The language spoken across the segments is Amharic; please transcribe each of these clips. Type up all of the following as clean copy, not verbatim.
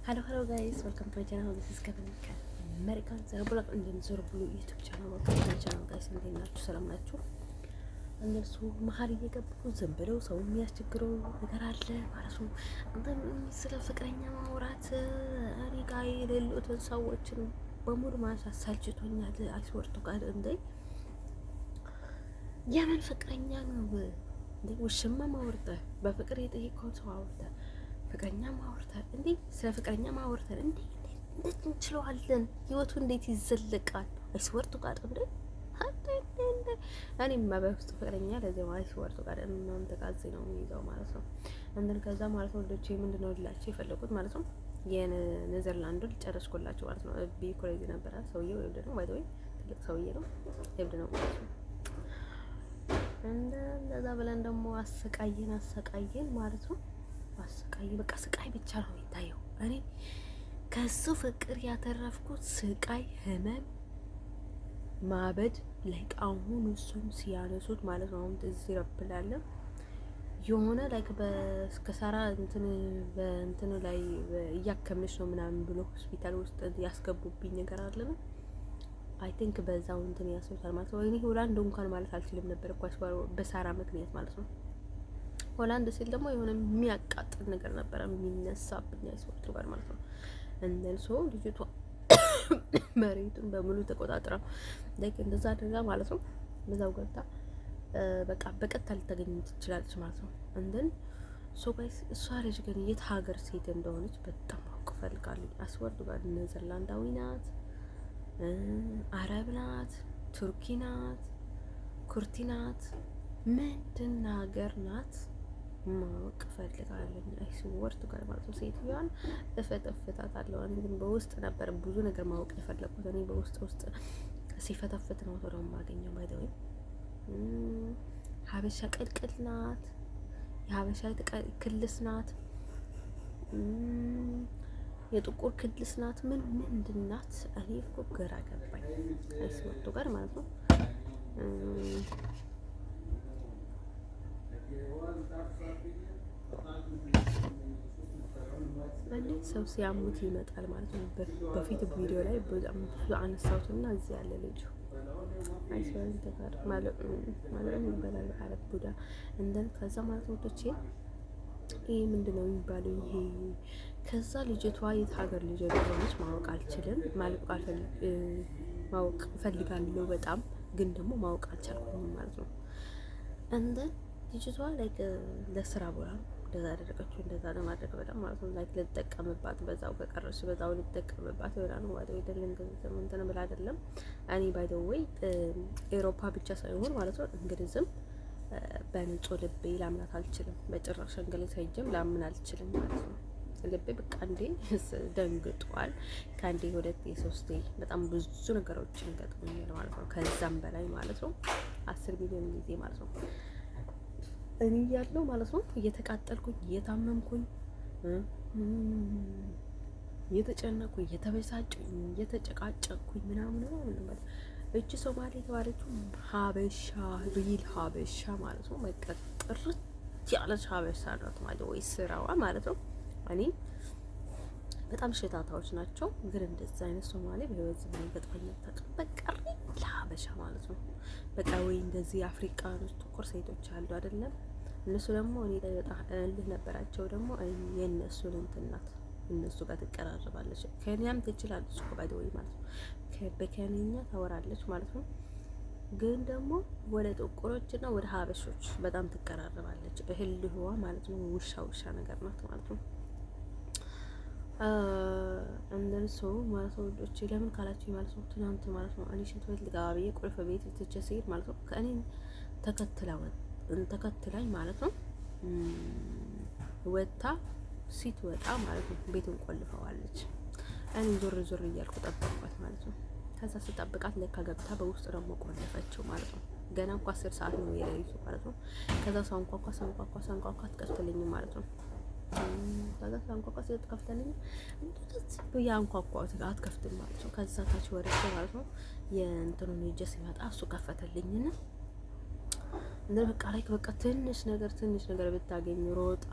Hello, hello guys, welcome to my channel. This is Kevin American Zerbulat and Zerbulu YouTube channel. Welcome to my channel guys. እንዴት ናችሁ? ሰላም ናችሁ? እንደሱ መሀል እየገቡ ዝም ብለው ሰው የሚያስቸግረው ነገር አለ ማለት ነው። እንትን ስለ ፍቅረኛ ማውራት እኔ ጋር የሌሉትን ሰዎችን በሙሉ ማንሳት ሰልችቶኛል። አስወርቱ ጋር እንዴ የምን ፍቅረኛ ነው እንዴ? ውሽማ ማውርተህ በፍቅር የጠየቀውን ሰው አውርተህ ፍቅረኛ ማውርተን እንዴ? ስለ ፍቅረኛ ማውርተን እንዴ? እንዴት እንችለዋለን? ህይወቱ እንዴት ይዘለቃል? አይስወርቱ ጋር እንዴ እኔ በውስጥ ፍቅረኛ ለዚህ አይስወርቱ ጋር እናንተ ጋዜ ነው የሚይዘው ማለት ነው። እንደን ከዛ ማለት ነው ልጆቼ ምንድነው ልላችሁ የፈለኩት ማለት ነው የኔዘርላንዱን ጨረስኩላችሁ ማለት ነው። ቢኮሬዚ ነበረ ሰውዬው እብድ ነው። ባይ ዘ ወይ ትልቅ ሰውዬ ነው፣ እብድ ነው ማለት ነው። እንደዛ ብለን ደግሞ አሰቃየን ማለት ነው። አሰቃይ በቃ ስቃይ ብቻ ነው የሚታየው። እኔ ከሱ ፍቅር ያተረፍኩት ስቃይ፣ ህመም፣ ማበድ ላይክ አሁን እሱም ሲያነሱት ማለት ነው። አሁን እዚህ ረብላለ የሆነ ላይክ በስከሳራ እንትን ላይ እያከምንሽ ነው ምናምን ብሎ ሆስፒታል ውስጥ ያስገቡብኝ ነገር አለ ነው። አይ ቲንክ በዛው እንትን ያስወጣል ማለት ነው። እኔ ሆላንድ እንኳን ማለት አልችልም ነበር እኮ በሳራ ምክንያት ማለት ነው። ሆላንድ ሲል ደግሞ የሆነ የሚያቃጥል ነገር ነበር የሚነሳብኝ አይስወርቱ ጋር ማለት ነው። እንደልሶ ልጅቷ መሬቱን በሙሉ ተቆጣጥራ ላይክ እንደዛ አድርጋ ማለት ነው። በዛው ገብታ በቃ በቀጥታ ልታገኝ ትችላለች ማለት ነው። እንደን ሶ ጋይስ እሷ ልጅ ግን የት ሀገር ሴት እንደሆነች በጣም ማወቅ ፈልጋለሁ። አስወርቱ ጋር ኔዘርላንዳዊ ናት፣ አረብ ናት፣ ቱርኪ ናት፣ ኩርቲ ናት፣ ምንድን ሀገር ናት ማወቅ ፈልጋለሁ። አይስወርቱ ጋር ማለት ነው። ሴትዮዋን እፈተፍታታለሁ። እኔ ግን በውስጥ ነበር ብዙ ነገር ማወቅ የፈለኩት። እኔ በውስጥ ሲፈተፍት ነው ተረው ማገኘው። ባይደው ሀበሻ ቅልቅል ናት፣ የሀበሻ ክልስ ናት፣ የጥቁር ክልስ ናት። ምንድን ናት? እኔ እኮ ግራ ገባኝ። አይስወርቱ ጋር ማለት ነው። አንዴ ሰው ሲያሙት ይመጣል ማለት ነው። በፊት ቪዲዮ ላይ በጣም ብዙ አነሳሁትና እዚህ ያለ ልጅ አይስወርቱ ተጋር ማለት ይባላል አረብ ቡዳ እንደን ከዛ ማለት ነው። ወጥቼ ይሄ ምንድነው የሚባለው ይሄ? ከዛ ልጅቷ የት ሀገር ልጅ እንደሆነች ማወቅ አልችልም ማወቅ ፈልጋለሁ በጣም ግን ደግሞ ማወቅ አልቻልኩም ማለት ነው። እንደን ልጅቷ ላይክ ለስራ ቦራ እንደዛ አደረገችው። እንደዛ ለማድረግ በጣም ማለት ነው ላይክ ልጠቀምባት በዛው ከቀረች በዛው ልጠቀምባት ይሆናል ማለት ነው። አይደለም ገንዘብ እንትን ብላ አይደለም። እኔ ባይ ዘ ወይ ኤሮፓ ብቻ ሳይሆን ማለት ነው እንግሊዝም በንጹህ ልቤ ላምናት አልችልም በጭራሽ። እንግሊዝ ሄጄም ላምን አልችልም ማለት ነው። ልቤ በቃ እንዴ ደንግጧል። ከአንዴ ሁለቴ ሶስቴ በጣም ብዙ ነገሮችን ገጥሞኛል ማለት ነው። ከዛም በላይ ማለት ነው 10 ሚሊዮን ጊዜ ማለት ነው እኔ ያለው ማለት ነው እየተቃጠልኩኝ እየታመምኩኝ እየተጨነኩኝ እየተበሳጨኝ እየተጨቃጨቅኩኝ ምናምን ማለት እቺ ሶማሌ የተባለችው ሀበሻ ሪል ሀበሻ ማለት ነው። በቃ ጥርት ያለች ሀበሻ ናት ማለት ወይ ስራዋ ማለት ነው። እኔ በጣም ሸታታዎች ናቸው፣ ግን እንደዛ አይነት ሶማሌ በህይወት ዘመን ገጥሞኝ አታውቅም። በቃ ሪል ሀበሻ ማለት ነው። በቃ ወይ እንደዚህ አፍሪካኖች ጥቁር ሴቶች አሉ አይደለም? እነሱ ደግሞ እኔ ላይ በጣም እልህ ነበራቸው። ደግሞ የእነሱን እንትን ናት፣ እነሱ ጋር ትቀራረባለች። ከኛም ትችላለች እኮ ባይ ዘ ወይ ማለት ነው። በከኛ ታወራለች ማለት ነው። ግን ደግሞ ወደ ጥቁሮችና ወደ ሀበሾች በጣም ትቀራረባለች። እህልህዋ ማለት ነው። ውሻ ነገር ናት ማለት ነው። እንደንሶ ማለት ነው ልጆቼ ለምን ካላችሁ ማለት ነው ትናንት ማለት ነው እኔ ሽንት ቤት ልገባ ብዬ ቁልፍ ቤት ትቼ ስሄድ ማለት ነው ከእኔ ተከትላኝ ማለት ነው ወጣ ሲትወጣ ማለት ነው ቤቱን ቆልፈዋለች። እኔ ዞር እያልኩ ጠበቅኳት ማለት ነው። ከዛ ስጠብቃት ለካ ገብታ በውስጥ ደግሞ ቆለፈችው ማለት ነው። ገና እንኳን 10 ሰዓት ነው የሌሊቱ ማለት ነው። ከዛ ሳንኳኳ ትከፍትልኝ ማለት ነው። ከዛ ሳንኳኳ ስትከፍትልኝ እንደዚህ በያንኳኳት አትከፍትም ማለት ነው። ከዛ ታች ወርጄ ማለት ነው የእንትኑን ይዤ ሲመጣ እሱ ከፈተልኝና እንደ በቃ ላይ በቃ ትንሽ ነገር ብታገኝ ሮጣ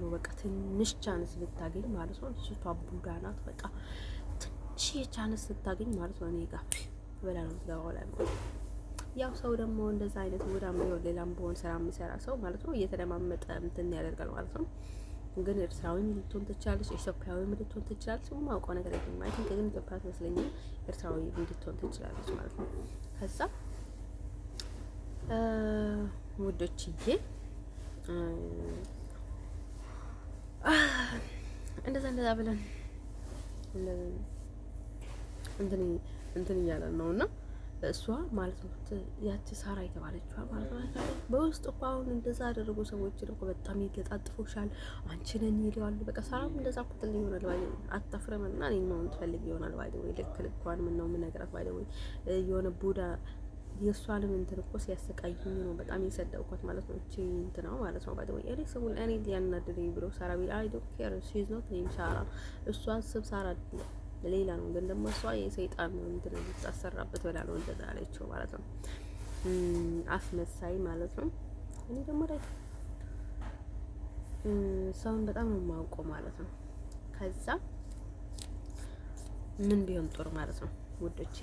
ነው በቃ ትንሽ ቻንስ ብታገኝ ማለት ነው። ልጅቷ ቡዳ ናት። በቃ ትንሽ ቻንስ ስታገኝ ማለት ነው እኔ ጋር በላ ነው ትገባው ላይ ነው። ያው ሰው ደግሞ እንደዛ አይነት ቡዳም ቢሆን ሌላም ቢሆን ስራ የሚሰራ ሰው ማለት ነው እየተደማመጠ እንትን ያደርጋል ማለት ነው። ግን ኤርትራዊም ልትሆን ትችላለች፣ ኢትዮጵያዊም ልትሆን ትችላለች። የማውቀው ነገር የለም ማለት ነው። ግን ኢትዮጵያ ትመስለኛል ኤርትራዊ ልትሆን ትችላለች ማለት ነው። ከዛ ውዶችዬ እንደዛ ብለን እንትን እያለን ነው እና እሷ ማለት ነው ያቺ ሳራ የተባለችዋ ማለት ነው። በውስጥ እኮ አሁን እንደዛ አደረጉ ሰዎችን እኮ በጣም ይገጣጥፉሻል፣ አንቺን ይለዋሉ። በቃ ሳራም እንደዛ ቁጥል ይሆናል ባይ አታፍረምና እኔ ነው ትፈልግ ይሆናል ባይ ወይ ልክ ምን ነው ምን ነገራት ባይ ወይ የሆነ ቡዳ የእሷንም እንትን እኮ ሲያሰቃይኝ ነው በጣም የሰደብኳት ማለት ነው። እቺ እንትና ማለት ነው ባይ ወይ እኔ ሰሙን እኔ ሊያናድደኝ ብሎ ሳራ ቢል አይ ዶንት ኬር ሺ ኢዝ ኖት ኔም ሳራ እሷ ስብ ሳራ ሌላ ነው። ግን ደግሞ እሷ የሰይጣን ነው እንትን ልታሰራበት ብላ ነው እንደዛ አለችው ማለት ነው። አስመሳይ ማለት ነው። እኔ ደግሞ ላይ ሰውን በጣም ነው የማውቀው ማለት ነው። ከዛ ምን ቢሆን ጥሩ ማለት ነው ውዶቼ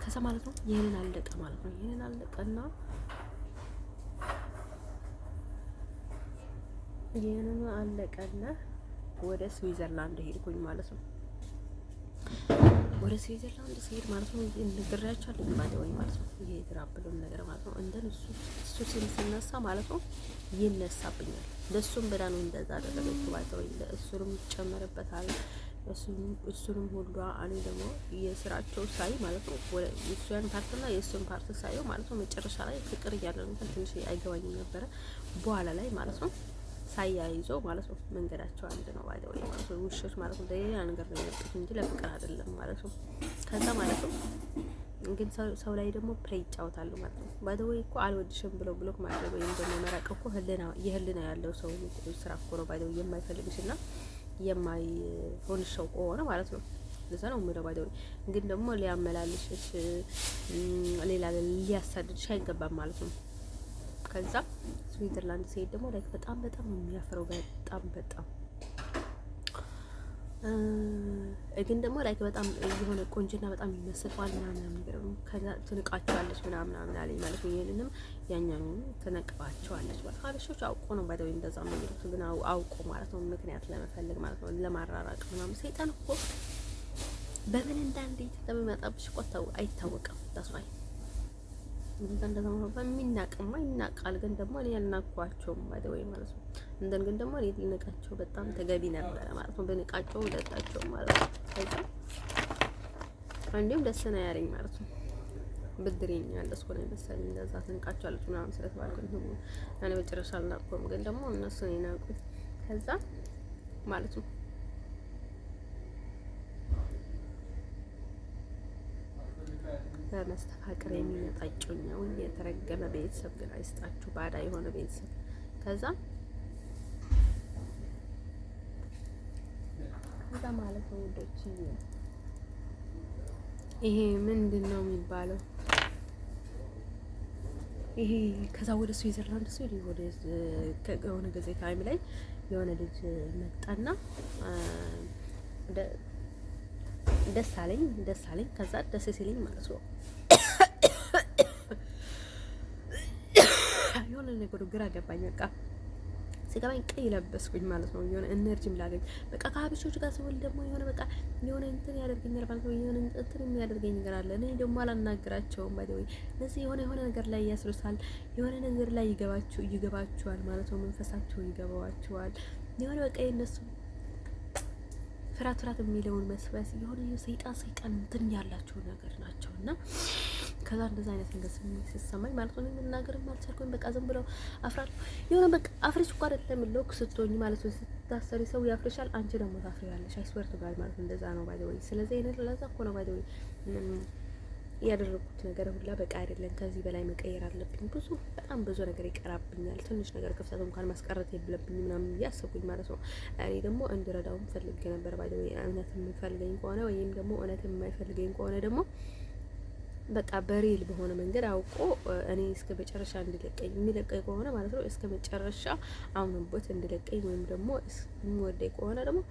ከዛ ማለት ነው ይሄንን አለቀ ማለት ነው። ይሄንን አለቀና ይሄንን አለቀና ወደ ስዊዘርላንድ ሄድኩኝ ማለት ነው። ወደ ስዊዘርላንድ ሲሄድ ማለት ነው እንግሪያቻለሁ ባይወይ ማለት ነው። ይሄ ትራብሉን ነገር ማለት ነው እንደን እሱ ሲነሳ ማለት ነው ይነሳብኛል። ለሱም ብላ ነው እንደዛ አደረገች ባይወይ እሱንም ይጨመርበታል። እሱንም ሁሉ እኔ ደግሞ የስራቸው ሳይ ማለት ነው የእሱን ፓርትና የእሱን ፓርት ሳየው ማለት ነው መጨረሻ ላይ ፍቅር እያለ ነው ትንሽ አይገባኝም ነበረ። በኋላ ላይ ማለት ነው ሳያይዘው ማለት ነው መንገዳቸው አንድ ነው ባይደው ማለት ነው። ውሾች ማለት ነው ለሌላ ነገር ነው የመጡት እንጂ ለፍቅር አይደለም ማለት ነው። ከዛ ማለት ነው ግን ሰው ላይ ደግሞ ፕሬይ ይጫወታሉ ማለት ነው። ባይደው እኮ አልወድሽም ብሎ ብሎክ ማድረግ ወይም ደግሞ መራቅ እኮ የህልና ያለው ሰው ስራ እኮ ነው ባይደው የማይፈልግሽና የማይሆን ሰው ከሆነ ማለት ነው። ለዛ ነው ምለው ባይደው ግን ደግሞ ሊያመላልሽሽ ሌላ ሊያሳድድሽ አይገባም ማለት ነው። ከዛ ስዊዘርላንድ ሲሄድ ደግሞ ላይክ በጣም ነው የሚያፈረው በጣም ግን ደግሞ ላይክ በጣም የሆነ ቆንጆና በጣም ይመስላል ምናምን ነገር ነው። ከዛ ትንቃቸዋለች ምናምን አለኝ ማለት ነው። ይሄንንም ያኛው ትነቅባቸዋለች ማለት ሀበሾች አውቆ ነው ባይደው እንደዛ ነው የሚሉት። ግን አውቆ ማለት ነው ምክንያት ለመፈለግ ማለት ነው ለማራራቅ ምናምን። ሰይጣን እኮ በምን እንዴት እንደሚመጣብሽ እኮ አይታወቅም። ታስዋይ እንደዛ ነው በሚናቅማ ይናቃል። ግን ደግሞ እኔ ያልናኳቸውም ባይደው ማለት ነው እንደን ግን ደግሞ እኔ ልንቃቸው በጣም ተገቢ ነበረ ማለት ነው። በንቃቸው ሁለታቸው ማለት ነው። ከዛ አንዴም ደስ ነው ያለኝ ማለት ነው። ብድሬኝ ያለስ ኮኔ መሰለኝ እንደዛ ትንቃቸዋለች ምናምን ስለተባልኩኝ ነው እኔ በጭራሽ አልናቆም። ግን ደግሞ እነሱ ነው የናቁት። ከዛ ማለት ነው በመስተፋቅር የሚመጣ እጮኛው የተረገመ ቤተሰብ ግን አይስጣችሁ፣ ባዳ የሆነ ቤተሰብ። ከዛ ማለት ነው ውዶች ይሄ ምንድነው የሚባለው? ይሄ ከዛ ወደ ስዊዘርላንድ ሲል ወደ ከሆነ ጊዜ ታይም ላይ የሆነ ልጅ መጣና ደስ አለኝ። ከዛ ደስ ሲለኝ ማለት ነው የሆነ ነገር ግራ ገባኝ። በቃ ሲገባኝ ቀይ ለበስኩኝ ማለት ነው። የሆነ ኤነርጂም ላገኝ በቃ ከሀበሾች ጋር ስውል ደግሞ የሆነ በቃ የሆነ እንትን ያደርገኛል ማለት ነው። የሆነ እንትን የሚያደርገኝ ነገር አለ። እኔ ደግሞ አላናግራቸውም ባይ ወይ እነዚህ የሆነ ነገር ላይ ያስሩሳል። የሆነ ነገር ላይ ይገባቸዋል ማለት ነው። መንፈሳቸው ይገባዋቸዋል። የሆነ በቃ የነሱ ፍራት የሚለውን መስበስ የሆነ ሰይጣን እንትን ያላቸው ነገር ናቸው። እና ከዛ እንደዛ አይነት ነገር ሲሰማኝ ማለት ነው መናገርም አልቻልኩኝ። በቃ ዝም ብለው አፍራለሁ። የሆነ በቃ አፍሪሽ እኮ አይደለም ሎክ ስትሆኝ ማለት ነው ስታሰሪ ሰው ያፍርሻል፣ አንቺ ደግሞ ታፍሪያለሽ። አይስወርቱ ጋር ማለት እንደዛ ነው ባይ ወይ። ስለዚህ አይነት ለዛ እኮ ነው ባይ ወይ ያደረኩት ነገር ሁላ በቃ አይደለም፣ ከዚህ በላይ መቀየር አለብኝ። በጣም ብዙ ነገር ይቀራብኛል። ትንሽ ነገር ክፍተት እንኳን ማስቀረት የለብኝ ምናምን እያሰብኩኝ ማለት ነው። እኔ ደግሞ እንድረዳውም ፈልጌ ነበር። ባይ እውነት የምፈልገኝ ከሆነ ወይም ደግሞ እውነት የማይፈልገኝ ከሆነ ደግሞ በቃ በሬል በሆነ መንገድ አውቆ እኔ እስከ መጨረሻ እንዲለቀኝ የሚለቀኝ ከሆነ ማለት ነው እስከ መጨረሻ አምኖበት እንዲለቀኝ ወይም ደግሞ የሚወደኝ ከሆነ ደግሞ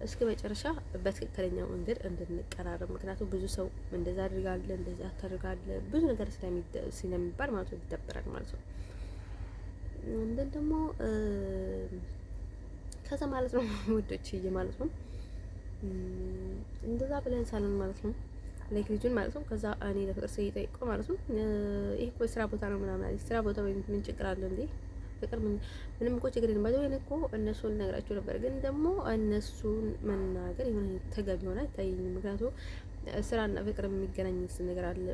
እስከ መጨረሻ በትክክለኛው መንገድ እንድንቀራረብ። ምክንያቱም ብዙ ሰው እንደዛ አድርጋለ እንደዛ አታድርጋለ ብዙ ነገር ስለሚባል ማለት ነው ይደበራል ማለት ነው። እንደን ደግሞ ከዛ ማለት ነው ወዶችዬ ማለት ነው እንደዛ ብለን ሳለን ማለት ነው ላይክ ልጁን ማለት ነው። ከዛ እኔ ለፍቅር ጠይቀው ማለት ነው ይሄ እኮ ስራ ቦታ ነው ምናምን አለኝ። ስራ ቦታ ምን ችግር አለ እንዴ? ፍቅር ምንም እኮ ችግር የለም። ባይዘው እኮ እነሱን ነግራቸው ነበር፣ ግን ደግሞ እነሱን መናገር የሆነ ተገቢ ሆነ አይታየኝም። ምክንያቱም ስራና ፍቅር የሚገናኝ ነገር አለ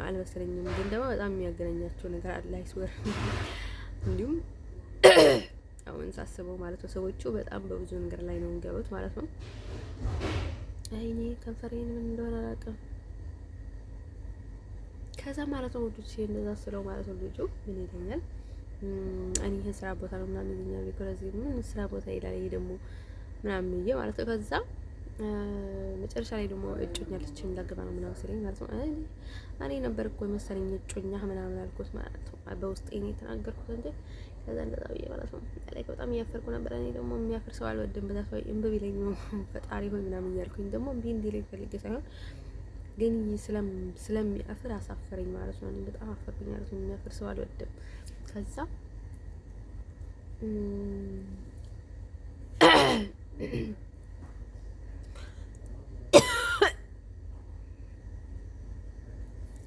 አልመሰለኝም። ግን ደግሞ በጣም የሚያገናኛቸው ነገር አለ አይስወር። እንዲሁም አሁን ሳስበው ማለት ነው ሰዎቹ በጣም በብዙ ነገር ላይ ነው የሚገቡት ማለት ነው። አይኔ ከንፈሬን ምን እንደሆነ አላውቅም። ከዛ ማለት ነው ወዱት እንደዛ ስለው ማለት ነው ልጁ ምን ይለኛል? እኔ ስራ ቦታ ነው ምናምን ይለኛል። ስለዚህ ምን ስራ ቦታ ይላል ይሄ ደግሞ ምናምን ይሄ ማለት ነው። ከዛ መጨረሻ ላይ ደግሞ እጮኛለች እንዳገባ ነው ምናምን ሲለኝ ማለት ነው እኔ ነበር እኮ መሰለኝ እጮኛ ምናምን አልኩት ማለት ነው። በውስጤ ነው የተናገርኩት እንጂ ከዛ እንደዛ ብዬ ማለት ነው ላይ በጣም እያፈርኩ ነበር። እኔ ደግሞ የሚያፈር ሰው አልወድም። በዛ ሰው እምቢ ቢለኝ ፈጣሪ ሆይ ምናምን እያልኩኝ ደግሞ እምቢ እንዲለኝ ፈልጌ ሳይሆን ግን ስለሚያፍር አሳፈረኝ ማለት ነው። እኔ በጣም አፈርኩኝ ማለት ነው። የሚያፍር ሰው አልወድም። ከዛ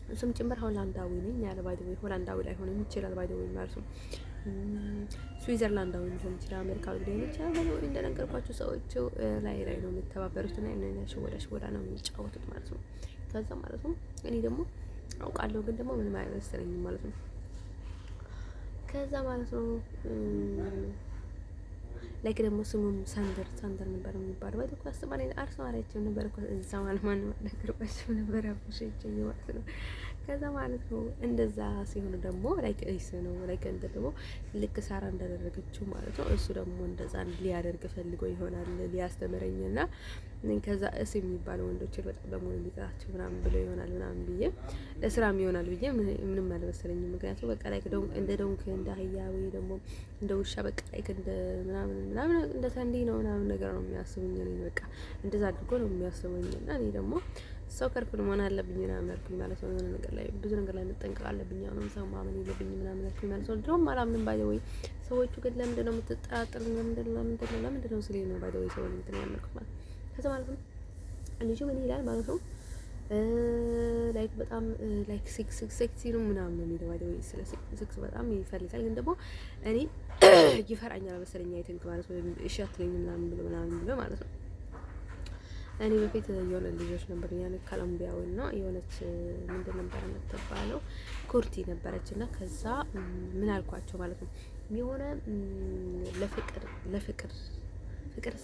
እሱም ጭምር ሆላንዳዊ ነኝ ያለ ባይ ዘ ወይ ሆላንዳዊ ላይ ሆነ ይችላል ባይ ዘ ወይ ማለት ነው። ስዊዘርላንዳዊ ሊሆን ይችላል፣ አሜሪካዊ ሊሆን ይችላል። ባይ ዘ ወይ እንደነገርኳችሁ ሰዎቹ ላይ ነው የሚተባበሩት እና ሽወዳ ነው የሚጫወቱት ማለት ነው። ከዛ ማለት ነው እኔ ደግሞ አውቃለሁ፣ ግን ደግሞ ምንም አይመስለኝም ማለት ነው። ከዛ ማለት ነው ላይክ ደግሞ ስሙም ሳንደር ነበር የሚባለው። ወይ ተቆስ ማለት አርሰናላችን ነበር እኮ እዛ ማለት ማን ነገር ባሽም ነበር አፍሽቼ ማለት ነው። ከዛ ማለት ነው እንደዛ ሲሆን ደግሞ ላይክ እይስ ነው ላይክ እንደ ደግሞ ልክ ሳራ እንዳደረገችው ማለት ነው እሱ ደግሞ እንደዛ ሊያደርግ ፈልጎ ይሆናል ሊያስተምረኝና ከዛ እስ የሚባለው ወንዶችን በጣም ደግሞ እንዲጣቸው ምናምን ብሎ ይሆናል ምናምን ብዬ ለስራም ይሆናል ብዬ ምንም አልመሰለኝም። ምክንያቱም በቃ ላይክ እንደ ዶንክ እንደ አህያ ወይ ደግሞ እንደ ውሻ በቃ ላይክ እንደ ምናምን እንደ ተንዲ ነው ምናምን ነገር ነው የሚያስቡኝ። እኔ በቃ እንደዛ አድርጎ ነው የሚያስቡኝ እና እኔ ደግሞ ሰው ከርፍን መሆን አለብኝ ምናምን አልኩኝ ማለት ነው። የሆነ ነገር ላይ ብዙ ነገር ላይ መጠንቀቅ አለብኝ። አሁንም ሰው ማመን የለብኝ ምናምን አልኩኝ ማለት ነው። ድሮም አላምንም ባይ ዘ ወይ ሰዎቹ ግን ለምንድን ነው የምትጠራጠሩኝ? ለምንድን ነው ስለኝ ነው ባይ ዘ ወይ ሰው እንትን ያልኩት ማለት ከዛ ማለት ነው ልጁ ምን ይላል ማለት ነው ላይክ በጣም ላይክ ሴክሲ ነው ምናምን ነው የሚለው ባይ ዘ ወይ ስለ ሴክስ በጣም ይፈልጋል። ግን ደግሞ እኔ ይፈራኛል መሰለኝ አይ ቲንክ ማለት ነው። እሺ አትለኝ ምናምን ብሎ ማለት ነው። እኔ በፊት የሆነ ልጆች ነበር ያን ኮሎምቢያዊ እና የሆነች ምንድን ነበር የምትባለው ኩርቲ ነበረች እና ከዛ ምን አልኳቸው ማለት ነው የሆነ ለፍቅር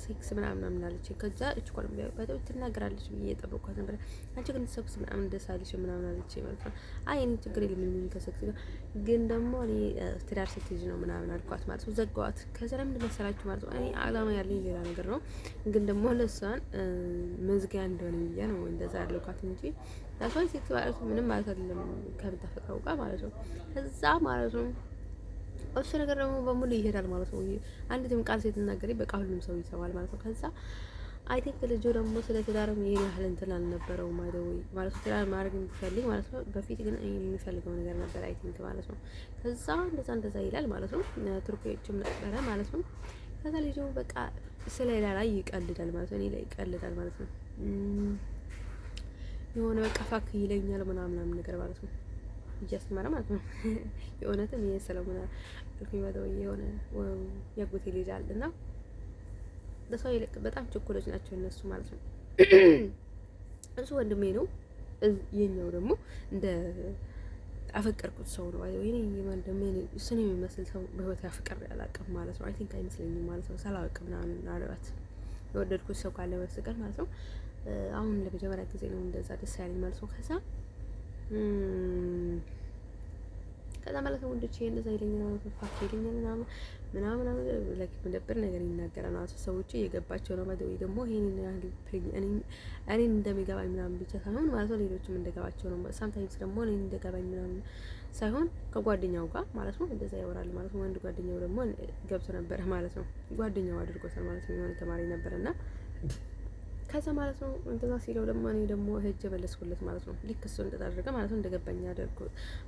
ሴክስ ምናምን አለች። ከዛ እቺ ኮሎምቢያዊ ባይተው ትናገራለች ብዬ እየጠበቅኳት ነበር። አንቺ ግን ሴክስ ምናምን ደስ አለሽ ምናምን አለች ማለት ነው። አይ እኔ ችግር የለም ምን ከሴክስ ጋር ግን ደግሞ እኔ ትዳር ስትይዝ ነው ምናምን አልኳት ማለት ነው። ዘጋዋት። ከዛ ለምን መሰላችሁ ማለት ነው እኔ አላማ ያለኝ ሌላ ነገር ነው፣ ግን ደግሞ ለሷን መዝጊያ እንደሆነ ብዬ ነው እንደዛ ያልኳት እንጂ ለሷን ሴክስ ማለት ምንም ማለት አይደለም ከምታፈቅረው ጋር ማለት ነው። ከዛ ማለት ነው እሱ ነገር ደግሞ በሙሉ ይሄዳል ማለት ነው። አንዲትም ቃል ስትናገሪ በቃ ሁሉም ሰው ይሰማል ማለት ነው። ከዛ አይ ቲንክ ልጁ ደግሞ ስለ ትዳርም ይሄን ያህል እንትን አልነበረውም ማለት ነው። ትዳር ማድረግ የሚፈልግ ማለት ነው። በፊት ግን የሚፈልገው ነገር ነበር አይ ቲንክ ማለት ነው። ከዛ እንደዛ ይላል ማለት ነው። ቱርኮችም ነበረ ማለት ነው። ከዛ ልጁ በቃ ስለ ሌላ ላይ ይቀልዳል ማለት ነው። እኔ ላይ ይቀልዳል ማለት ነው። የሆነ በቃ ፋክ ይለኛል ምናምን ነገር ማለት ነው እያስተማረ ማለት ነው። የእውነትም ይሄ ሰለሞን አልኩኝ ባለው የሆነ ያጎቴ ልጅ አለና ለሰው ይልቅ በጣም ችኩሎች ናቸው እነሱ ማለት ነው። እሱ ወንድሜ ነው። የኛው ደግሞ እንደ አፈቀርኩት ሰው ነው አይደል? እኔ ወንድሜ እሱን የሚመስል ሰው በህይወት ያፈቀር ያላቀም ማለት ነው። አይ ቲንክ አይመስለኝም ማለት ነው። ሳላውቅ ምናምን አለባት የወደድኩት ሰው ካለ በስተቀር ማለት ነው። አሁን ለመጀመሪያ ጊዜ ነው እንደዛ ደስ ያለኝ ማለት ነው። ከዛ ማለት ነው ወንዶቼ እንደዛ ይለኛል ማለት ነው። ፋክ ይለኛል ምናምን ለኪ መደብር ነገር ይናገራል ማለት ነው። ሰዎች እየገባቸው ነው ማለት ወይ ደግሞ ይሄንን ያህል እኔን እንደሚገባኝ ምናምን ብቻ ሳይሆን ማለት ነው ሌሎችም እንደገባቸው ነው። ሳምታይምስ ደግሞ እኔን እንደገባኝ ምናምን ሳይሆን ከጓደኛው ጋር ማለት ነው እንደዛ ያወራል ማለት ነው። ወንድ ጓደኛው ደግሞ ገብቶ ነበረ ማለት ነው። ጓደኛው አድርጎታል ማለት ነው። የሆነ ተማሪ ነበርና ከዛ ማለት ነው እንደዛ ሲለው ደግሞ እኔ ደግሞ ሄጄ መለስኩለት ማለት ነው። ልክ እሱ እንደታደረገ ማለት ነው እንደገባኝ አደረኩ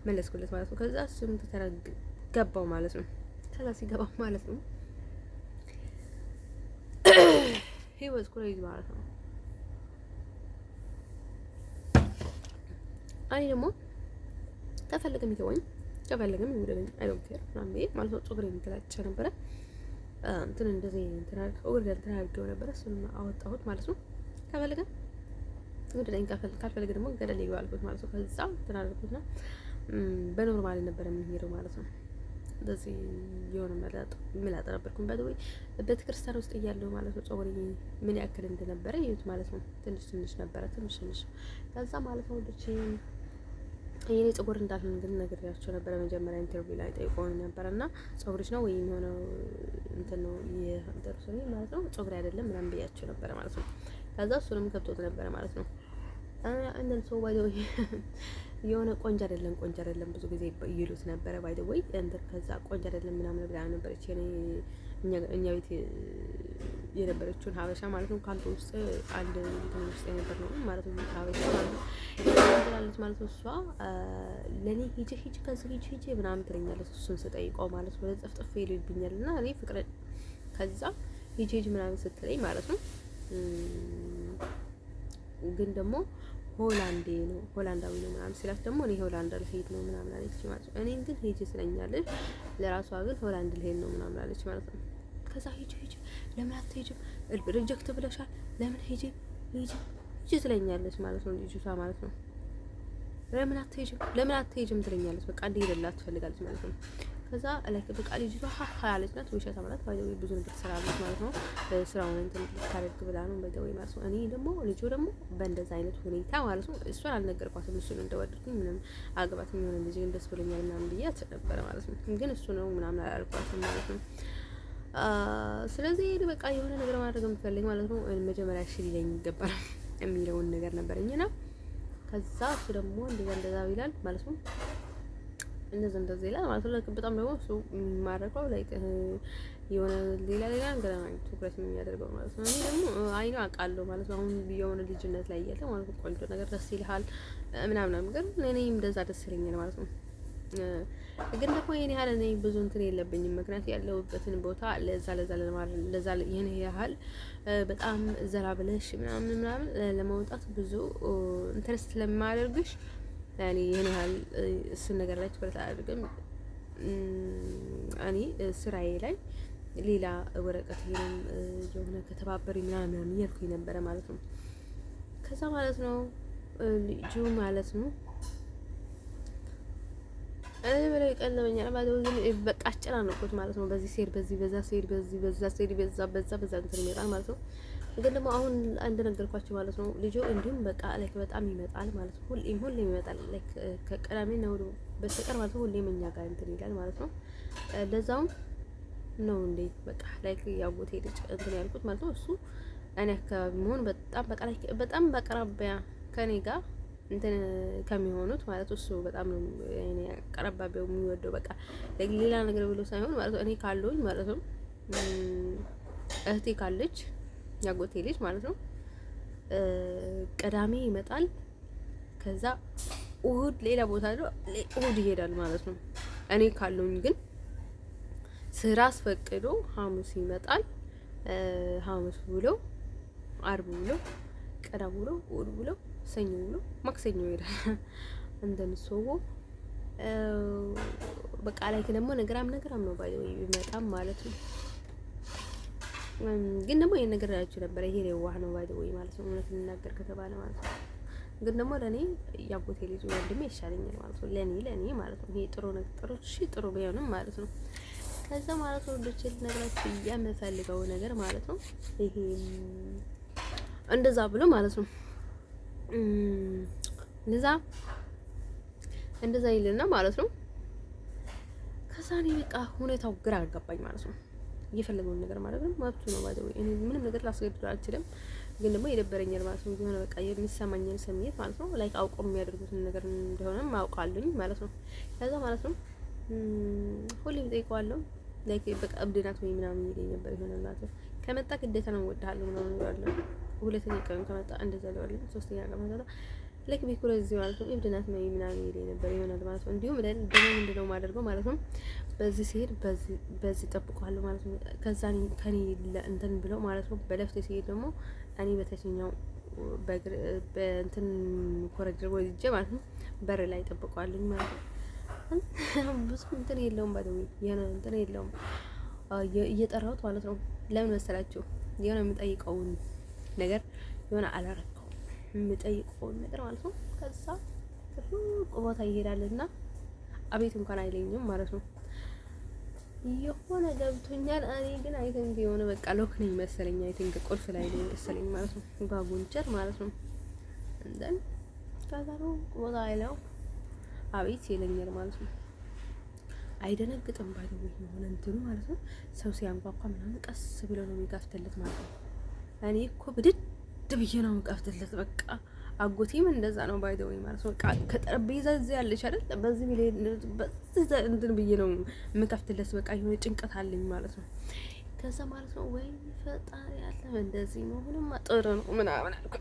መለስኩለት ማለት ነው። ከዛ እሱም ገባው ማለት ነው። ከዛ ሲገባው ማለት ነው he was crazy ማለት ነው። እኔ ደግሞ ከፈለገም ይተወኝ ከፈለገም ይውደደኝ አይ ዶንት ኬር ማለት ነው። ጸጉሬ የሚገላጭ ነበረ እንትን እንደዚህ እንትን አድርገው ነበረ እሱንም አወጣሁት ማለት ነው። ከፈለገ ይውደደኝ ካልፈለገ ደግሞ ገደል ይገባል አልኩት ማለት ነው። ከዛ እንትን አድርጉትና በኖርማል ነበር የሚሄደው ማለት ነው። እንደዚህ የሆነ መላጣ ነበርኩኝ በደዌ ቤተክርስቲያን ውስጥ እያለሁ ማለት ነው። ጸጉሬ ምን ያክል እንደነበረ ይዩት ማለት ነው። ትንሽ ነበረ ትንሽ ከዛ ማለት ነው ልጅ የኔ ጸጉር እንዳልሆነ ግን ነግሬያቸው ነበረ። መጀመሪያ ኢንተርቪው ላይ ጠይቀውኝ ነበርና ጸጉርሽ ነው ወይ የሆነው እንትን ነው የደረሰኝ ማለት ነው። ጸጉሬ አይደለም ምናምን ብያቸው ነበረ ማለት ነው። ከዛ እሱንም ከብቶት ነበረ ማለት ነው። እንደን ሰው ባይ ዘ ወይ የሆነ ቆንጆ አይደለም ብዙ ጊዜ ይሉት ነበረ ባይ ዘ ወይ እንትን ከዛ ቆንጆ አይደለም ምናምን ብላ ነበረች እኛ ቤት የነበረችውን ሀበሻ ማለት ነው። ካምፕ ውስጥ አንድ እንትን ውስጥ የነበር ነው ማለት ነው። ሀበሻ ማለት ነው ትላለች ማለት ነው። እሷ ለኔ ሂጂ ከዚህ ሂጂ ምናምን ትለኛለች። እሱን ስጠይቀው ማለት ነው ለጥፍጥፍ ይልብኛል እና እኔ ፍቅር ከዛ ሂጂ ምናምን ስትለኝ ማለት ነው ግን ደግሞ ሆላንዳዊ ነው ምናምን ሲላት ደግሞ እኔ ሆላንድ ልሄድ ነው ምናምን አለች ማለት ነው። እኔን ግን ሂጂ ስለኛለች ለራሷ ግን ሆላንድ ልሄድ ነው ምናምን አለች ማለት ነው። ከዛ ሂጂ ለምን አትሄጂም? ሪጀክት ብለሻል ለምን ሂጂ ስለኛለች ማለት ነው ልጅቷ ማለት ነው። ለምን አትሄጂም ትለኛለች። በቃ እንዲሄድላት ትፈልጋለች ማለት ነው። ከዛ ላይክ በቃ ልጅቷ ሀ ያለች ናት። ውሸት ማለት ባይዘው ብዙ ነገር ትሰራለች ማለት ነው። ስራውን እንትን ልታደርግ ብላ ነው ባይዘው ማለት ነው። እኔ ደግሞ ልጁ ደግሞ በእንደዛ አይነት ሁኔታ ማለት ነው እሷን አልነገርኳትም። እሱን እንደወደድኩኝ ምንም አግባትም የሆነ ልጅ ደስ ብሎኛል ምናምን ብያት ነበረ ማለት ነው። ግን እሱ ነው ምናምን አላልኳትም ማለት ነው። ስለዚህ በቃ የሆነ ነገር ማድረግ የምፈልግ ማለት ነው መጀመሪያ እሺ ሊለኝ ይገባል የሚለውን ነገር ነበርኝና ከዛ እሱ ደግሞ እንደዛ ይላል ማለት ነው። እንደዛ ይላል ማለት ነው። በጣም ደግሞ እሱ የሚማረከው ላይክ የሆነ ሌላ ነገር ትኩረት የሚያደርገው ማለት ነው። እኔ ደግሞ አይኑ አውቃለሁ ማለት ነው። አሁን የሆነ ልጅነት ላይ እያለ ማለት ነው ቆንጆ ነገር ደስ ይልሃል ምናምን ግን እኔም እንደዛ ደስ ይለኛል ማለት ነው። ግን ደግሞ የኔ ያህል እኔ ብዙ እንትን የለብኝም። ምክንያት ያለሁበትን ቦታ ለዛ ይሄን ያህል በጣም ዘራ ብለሽ ምናምን ለመውጣት ብዙ ኢንተረስት ለማያደርግሽ እኔ ይሄን ያህል እሱን ነገር ላይ ትኩረት አላደርግም። እኔ ስራዬ ላይ ሌላ ወረቀት የሆነ ከተባበሪ ምናምን እያልኩኝ ነበረ ማለት ነው። ከዛ ማለት ነው ልጁ ማለት ነው በላይ ቀለበኛል ማለት ነው። ግን በቃ አጨናነቁት ማለት ነው። በዚህ ሴድ በዛ ሴድ በዛ እንትን ይመጣል ማለት ነው። ግን ደግሞ አሁን እንደነገርኳችሁ ማለት ነው ልጁ እንዲሁም በቃ ላይክ በጣም ይመጣል ማለት ነው። ሁሌም ይመጣል ላይክ ከቀዳሜና እሑድ በስተቀር ማለት ነው። ሁሌም እኛ ጋር እንትን ይላል ማለት ነው። ለዛውም ነው እንዴ በቃ ላይክ ያጎቴ ልጅ እንትን ያልኩት ማለት ነው። እሱ እኔ አካባቢ መሆን በጣም በአቅራቢያ ከኔ ጋር እንትን ከሚሆኑት ማለት እሱ በጣም ነው እኔ አቀራባቢው የሚወደው በቃ ሌላ ነገር ብሎ ሳይሆን ማለት ነው። እኔ ካለሁኝ ማለት ነው እህቴ ካለች ያጎቴ ልጅ ማለት ነው ቅዳሜ ይመጣል። ከዛ እሑድ ሌላ ቦታ ነው እሑድ ይሄዳል ማለት ነው። እኔ ካለሁኝ ግን ስራ አስፈቅዶ ሐሙስ ይመጣል። ሐሙስ ብሎ አርብ ብሎ ቅዳሜ ብሎ እሑድ ብሎ ሰኞ ብሎ ማክሰኞ ይሄዳል። እንደምትሰው በቃ ላይ ደግሞ ነገራም ነው ባይ ይመጣም ማለት ነው። ግን ደግሞ ይሄን ነገር ያላችሁ ነበር ይሄ የዋህ ነው ባይ ወይ ማለት ነው። እውነት ልናገር ከተባለ ማለት ነው። ግን ደግሞ ለኔ ያጎቴ ልጅ ወንድሜ ይሻለኛል ማለት ነው። ለኔ ማለት ነው። ይሄ ጥሩ ቢሆንም ማለት ነው። ከዛ ማለት ነው ልጅ ልነግራችሁ የምፈልገው ነገር ማለት ነው ይሄ እንደዛ ብሎ ማለት ነው። እንደዛ ይልና ማለት ነው። ከዛ እኔ በቃ ሁኔታው ግራ አጋባኝ ማለት ነው። እየፈለገውን ነገር ማለት ነው መብቱ ነው ማለት ነው። እኔ ምንም ነገር ላስገድደው አልችልም፣ ግን ደግሞ የደበረኛል ማለት ነው። የሆነ በቃ የሚሰማኝን ስሜት ማለት ነው ላይክ አውቀው የሚያደርጉትን ነገር እንደሆነም አውቃለሁኝ ማለት ነው። ከዛ ማለት ነው ሁሌም ጠይቀዋለሁ ላይክ በቃ እብድ ናት ወይ ምናምን ይለኝ ነበር። ይሆናል ማለት ነው ከመጣ ግዴታ ነው እወድሃለሁ ምናምን እላለሁ። ሁለተኛ ቀን ከመጣ እንደዛ እለዋለሁ። ሶስተኛ ቀን ከመጣ ላይክ ቢኩል እዚህ ማለት ነው እብድ ናት ነው ምናምን ይለኝ ነበር። ይሆናል ማለት ነው። እንዲሁም ደግሞ ምንድነው የማደርገው ማለት ነው በዚህ ሲሄድ በዚህ ጠብቀዋለሁ ማለት ነው። ከዛ ከኔ እንትን ብለው ማለት ነው በለፍት ሲሄድ ደግሞ እኔ በተኛው በእንትን ኮረጅር ወይጄ ማለት ነው በር ላይ ጠብቀዋለሁ ማለት ነው። ብዙ እንትን የለውም ባደው የሆነ እንትን የለውም እየጠራሁት ማለት ነው። ለምን መሰላችሁ? የሆነ የምጠይቀውን ነገር የሆነ አላረከው የምጠይቀውን ነገር ማለት ነው። ከዛ ሩቅ ቦታ ይሄዳልና አቤት እንኳን አይለኝም ማለት ነው። የሆነ ገብቶኛል። እኔ ግን አይ ቲንክ የሆነ በቃ ሎክ ነኝ መሰለኝ። አይ ቲንክ ቁልፍ ላይ ነው መሰለኝ ማለት ነው። ባጉንቸር ማለት ነው። እንደን ከዛ ነው ቦታ አይለው አቤት ይለኛል ማለት ነው። አይደነግጥም ባይደው የሆነ እንትኑ ማለት ነው። ሰው ሲያንኳኳ ምናምን ቀስ ብሎ ነው የሚከፍትለት ማለት ነው። እኔ እኮ ብድድ ብዬ ነው የምከፍትለት በቃ አጎቴም እንደዛ ነው ባይደው ማለት ነው። በቃ ከጠረጴዛ እዚህ ያለች አይደል በዚህ እንትን ብዬ ነው የምከፍትለት በቃ የሆነ ጭንቀት አለኝ ማለት ነው። ከዛ ማለት ነው ወይ ፈጣሪ ያለ እንደዚህ መሆንማ ጥሩ ነው ምናምን አልኩ።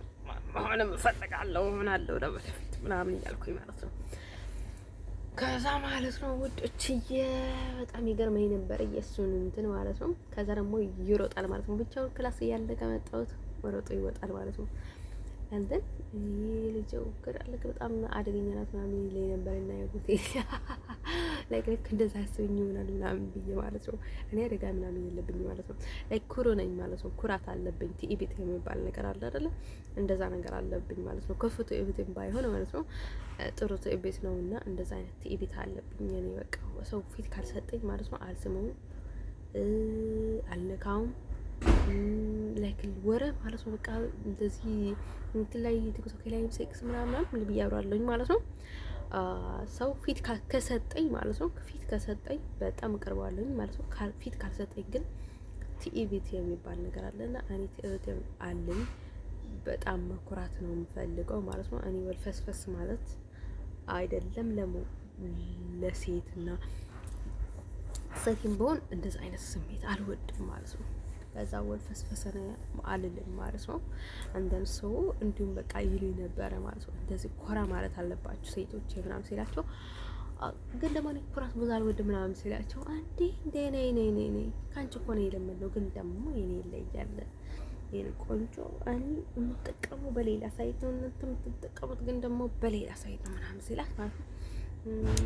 መሆንም እፈልጋለሁ ምን አለው ለወደፊት ምናምን እያልኩኝ ማለት ነው። ከዛ ማለት ነው ውዶችዬ በጣም ይገርመኝ ነበር የእሱን እንትን ማለት ነው። ከዛ ደግሞ ይሮጣል ማለት ነው። ብቻውን ክላስ እያለ ከመጣሁት ወሮጦ ይወጣል ማለት ነው። አንተን ልጅ ወገር አለከ በጣም አደገኛ ናት ምናምን ይለኝ ነበር እና ያጉቴ ላይክ እንደዛ ያስብኝ ይሆናል ምናምን ብዬ ማለት ነው። እኔ አደጋ ምናምን የለብኝ ማለት ነው። ላይክ ኩሩ ነኝ ማለት ነው። ኩራት አለብኝ። ትዕቢት የሚባል ነገር አለ አይደለ? እንደዛ ነገር አለብኝ ማለት ነው። ክፉ ትዕቢትም ባይሆን ማለት ነው ጥሩ ትዕቢት ነውና እንደዛ አይነት ትዕቢት አለብኝ እኔ በቃ ሰው ፊት ካልሰጠኝ ማለት ነው አልስመውም፣ አልነካውም ላይክ ወረ ማለት ነው። በቃ እንደዚህ እንትን ላይ ቲክቶክ ላይ ሴክስ ምናምን ልብዬ አብራለሁኝ ማለት ነው። ሰው ፊት ከሰጠኝ ማለት ነው ፊት ከሰጠኝ በጣም እቀርባለሁኝ ማለት ነው። ፊት ካልሰጠኝ ግን ትዕቢት የሚባል ነገር አለና እኔ ትዕቢት አለኝ። በጣም መኩራት ነው የምፈልገው ማለት ነው። እኔ ወልፈስፈስ ማለት አይደለም ለሴትና ሴትም በሆን እንደዛ አይነት ስሜት አልወድም ማለት ነው። በዛ ወልፈስፈሰነ አልልም ማለት ነው። አንዳንድ ሰው እንዲሁም በቃ ይሉኝ ነበረ ማለት ነው። እንደዚህ ኮራ ማለት አለባችሁ ሴቶች ምናምን ሲላቸው ግን ደግሞ እኔ ኩራት ብዙ አልወድም ምናምን ሲላቸው አንዴ እንዴ ነይ ካንቺ እኮ ነው የለመደው፣ ግን ደግሞ የኔ ይለያል የኔ ቆንጆ እኔ የምጠቀመው በሌላ ሳይት ነው የምትጠቀሙት፣ ግን ደግሞ በሌላ ሳይት ነው ምናምን ሲላት ማለት ነው።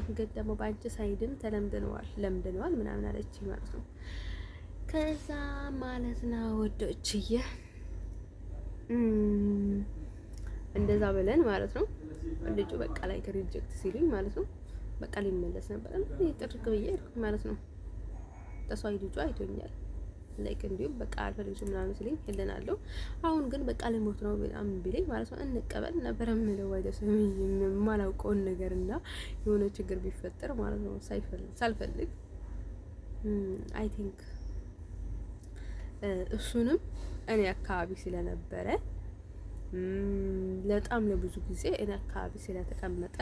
ግን ደግሞ በአንቺ ሳይድም ለምደነዋል ምናምን አለችኝ ማለት ነው። ከዛ ማለት ነው ወዶችዬ እንደዛ ብለን ማለት ነው ልጁ በቃ ላይ ሪጀክት ሲሉኝ ማለት ነው በቃ ሊመለስ ነበር እንዴ ጥርቅ ብዬ ማለት ነው። ተሷይ ልጁ አይቶኛል ላይክ እንዲሁም በቃ አልፈልግሽም ምናምን ሲለኝ ሄለናለሁ። አሁን ግን በቃ ልሞት ነው በጣም ቢለኝ ማለት ነው እንቀበል ነበር የምለው ወይስ የማላውቀውን ነገር እና የሆነ ችግር ቢፈጠር ማለት ነው ሳልፈልግ አይ ቲንክ እሱንም እኔ አካባቢ ስለነበረ በጣም ለብዙ ጊዜ እኔ አካባቢ ስለተቀመጠ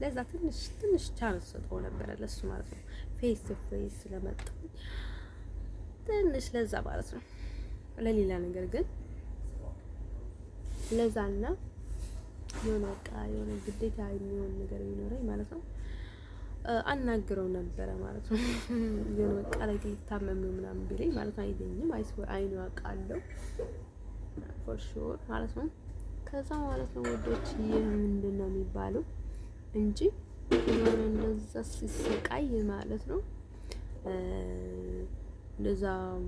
ለዛ ትንሽ ቻንስ ሰጠው ነበር ለሱ ማለት ነው። ፌስ ቱ ፌስ ስለመጣ ትንሽ ለዛ ማለት ነው። ለሌላ ነገር ግን ለዛና የሆነ በቃ የሆነ ግዴታ የሚሆን ነገር ቢኖረኝ ማለት ነው አናግረው ነበረ ማለት ነው። የሆነ በቃ ላይ ልታመም ነው ምናምን ቢለኝ ማለት ነው አይደኝም አይኑ አውቃለሁ ፎር ሹር ማለት ነው። ከዛ ማለት ነው ወዶች ይሄ ምንድነው የሚባለው እንጂ የሆነ እንደዛ ሲሰቃይ ማለት ነው እንደዛ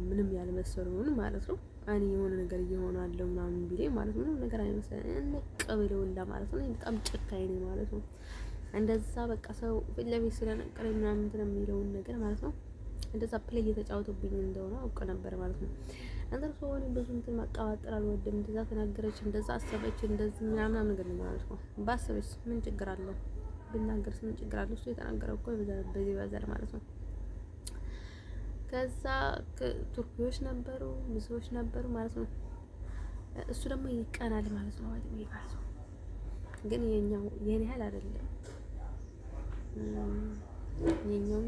ምንም ያልመሰለውን ማለት ነው። እኔ የሆነ ነገር እየሆናለሁ ምናምን ቢለኝ ማለት ነው ምንም ነገር አይመስለኝም እንቀበለውላ ማለት ነው። በጣም ጨካኝ ነኝ ማለት ነው። እንደዛ በቃ ሰው ፊት ለፊት ስለነገረኝ ምናምን እንትን የሚለውን ነገር ማለት ነው እንደዛ ፕሌይ እየተጫወቱብኝ እንደሆነ አውቅ ነበር ማለት ነው። አንተም ሰው እኔ ብዙ እንትን መቀባጠር አልወድም። እንደዛ ተናገረች፣ እንደዛ አሰበች፣ እንደዚህ ምናምን ነገር ነው ማለት ነው። ባሰበች ምን ችግር አለው? ብናገርስ ምን ችግር አለው? እሱ የተናገረው እኮ በዚህ በዘር ማለት ነው። ከዛ ቱርኪዎች ነበሩ፣ ብዙዎች ነበሩ ማለት ነው። እሱ ደግሞ ይቀናል ማለት ነው። ማለት ነው ግን የኛው የኔ ያህል አይደለም። የኛው